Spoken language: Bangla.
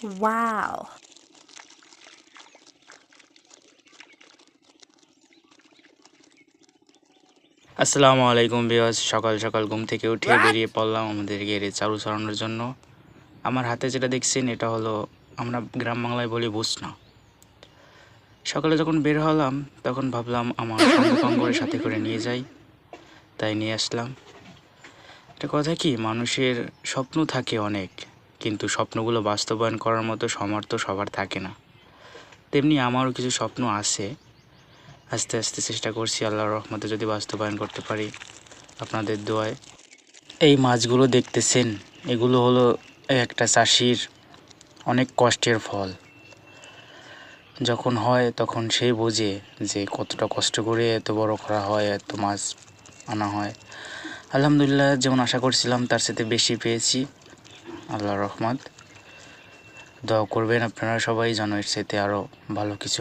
ওয়াও! আসসালামু আলাইকুম ভিউয়ার্স, সকাল সকাল ঘুম থেকে উঠে বেরিয়ে পড়লাম আমাদের গেরে চারু চড়ানোর জন্য। আমার হাতে যেটা দেখছেন এটা হলো, আমরা গ্রাম বাংলায় বলি বুসনা। সকালে যখন বের হলাম তখন ভাবলাম আমার সঙ্গপাঙ্গরে সাথে করে নিয়ে যাই, তাই নিয়ে আসলাম। একটা কথা কি, মানুষের স্বপ্ন থাকে অনেক, কিন্তু স্বপ্নগুলো বাস্তবায়ন করার মতো সামর্থ্য সবার থাকে না। তেমনি আমারও কিছু স্বপ্ন আছে, আস্তে আস্তে চেষ্টা করছি আল্লাহর রহমতে যদি বাস্তবায়ন করতে পারি আপনাদের দোয়ায়। এই মাছগুলো দেখতেছেন, এগুলো হলো একটা চাষির অনেক কষ্টের ফল। যখন হয় তখন সে বোঝে যে কতটা কষ্ট করে এত বড় করা হয়, এত মাছ আনা হয়। আলহামদুলিল্লাহ, যেমন আশা করছিলাম তার সাথে বেশি পেয়েছি, আল্লাহর রহমত। দোয়া করবেন আপনারা সবাই যেন এর সাথে আরও ভালো কিছু